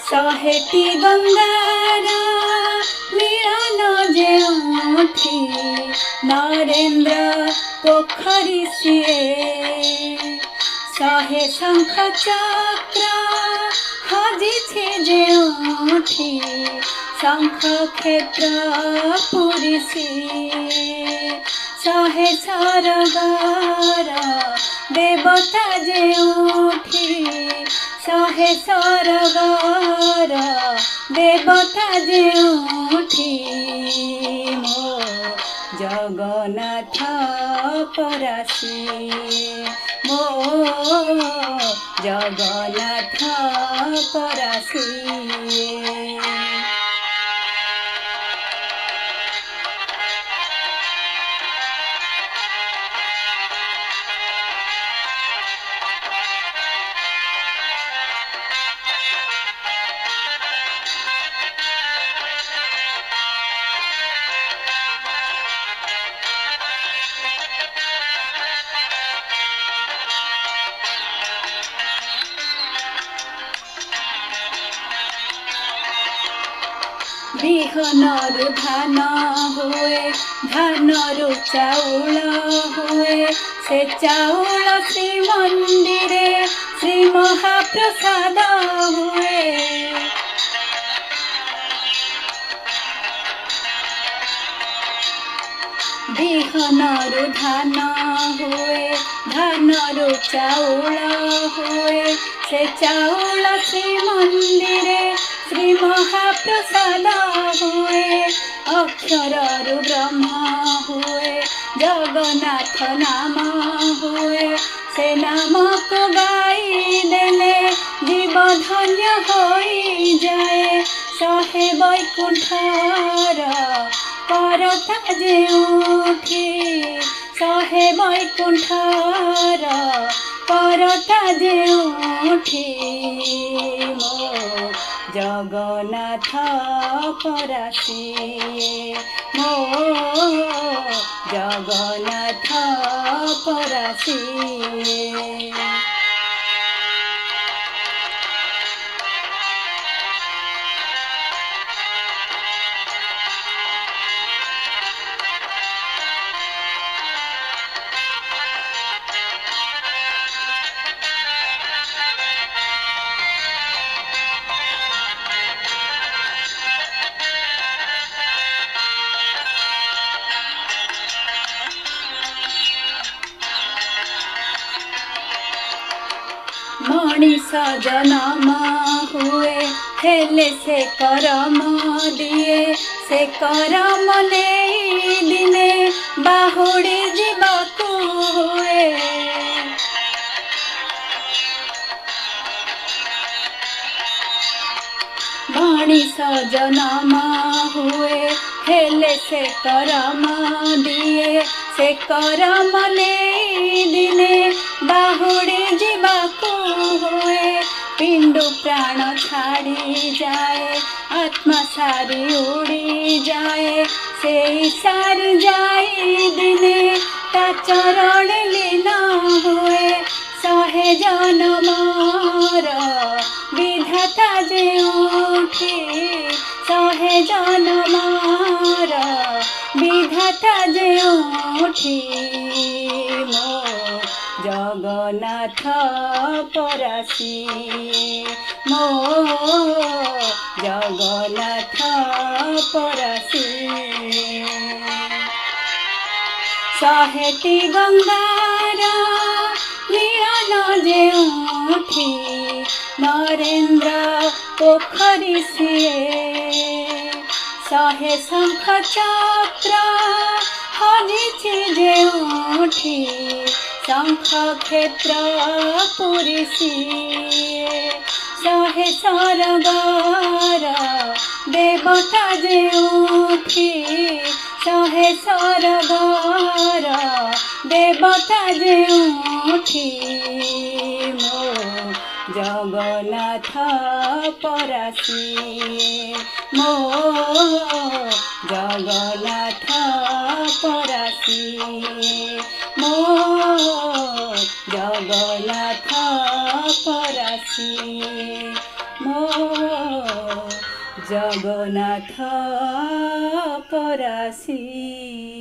ଶହେଟି ଗଙ୍ଗାର ମିଳନ ଯେଉଁଠି ନରେନ୍ଦ୍ର ପୋଖରୀ ସିଏ। ଶହେ ଶଙ୍ଖ ଚକ୍ର ହଜିଛି ଯେଉଁଠି ଶଙ୍ଖ କ୍ଷେତ୍ର ପୁରୀ ସିଏ। ଶହେ ସରଗର ଦେବତା ଯେଉଁଠି ଶହେ ସରଗର ଦେବତା ଯେଉଁଠି ମୋ ଜଗନ୍ନାଥ ପରା ସିଏ। ମୋ ଜଗନ୍ନାଥ ପରା ସିଏ। ବିହନରୁ ଧାନ ହୁଏ, ଧାନରୁ ଚାଉଳ ହୁଏ, ସେ ଚାଉଳ ଶ୍ରୀମନ୍ଦିରେ ଶ୍ରୀ ମହାପ୍ରସାଦ ହୁଏ। ବିହନରୁ ଧାନ ହୁଏ, ଧାନରୁ ଚାଉଳ ହୁଏ, ସେ ଚାଉଳ ଶ୍ରୀମନ୍ଦିରେ ଶ୍ରୀ ମହାପ୍ରସାଦ ହୁଏ। ଅକ୍ଷରରୁ ବ୍ରହ୍ମ ହୁଏ, ଜଗନ୍ନାଥ ନାମ ହୁଏ, ସେ ନାମକୁ ଗାଇଦେଲେ ଜୀବ ଧନ୍ୟ ହୋଇଯାଏ। ଶହେ ବୈକୁଣ୍ଠର କରତା ଯେଉଁଠି ଶହେ ବୈକୁଣ୍ଠର କରତା ଯେଉଁଠି ମୋ ଜଗନ୍ନାଥ ପରା ସିଏ। ମୋ ଜଗନ୍ନାଥ ପରା ସିଏ। ମଣିଷ ଜନମ ହୁଏ, ହେଲେ ସେ କରମ ଦିଏ, ସେ କରମ ନେଇ ଦିନେ ବାହୁଡ଼ି ଯିବାକୁ ହୁଏ। ମଣିଷ ଜନମ ହୁଏ, ହେଲେ ସେ କରମ ଦିଏ, ସେ କରମ ନେଇ ଦିନେ ବାହୁଡ଼ି ଯିବାକୁ ହୁଏ। ପିଣ୍ଡୁ ପ୍ରାଣ ଛାଡ଼ି ଯାଏ, ଆତ୍ମା ସାରି ଉଡ଼ିଯାଏ, ସେଇ ସାରି ଯାଇ ଦିନେ ତା ଚରଣ ଲୀନ ହୁଏ। ଶହେ ଜନମର ବିଧାତା ଯେଉଁଠି ଶହେ ଜନମର ବିଧାତା ଯେଉଁଠି ମୋ ଜଗନ୍ନାଥ ପରା ସିଏ। ମୋ ଜଗନ୍ନାଥ ପରା ସିଏ। ଶହେଟି ଗଙ୍ଗାର ମିଳନ ଯେଉଁଠି ନରେନ୍ଦ୍ର ପୋଖରୀ ସିଏ। ଶହେ ଶଙ୍ଖ ଚକ୍ର ହଜିଛି ଯେଉଁଠି ଶଙ୍ଖ କ୍ଷେତ୍ର ପୁରୀ ସିଏ। ଶହେ ସରଗର ଦେବତା ଯେଉଁଠି ଶହେ ସରଗର ଦେବତା ଯେଉଁଠି ମୋ ଜଗନ୍ନାଥ ପରା ସିଏ। ମୋ ଜଗନ୍ନାଥ ପରା ସିଏ। ମୋ ଜଗନ୍ନାଥ ପରା ସିଏ। ମୋ ଜଗନ୍ନାଥ ପରାସି।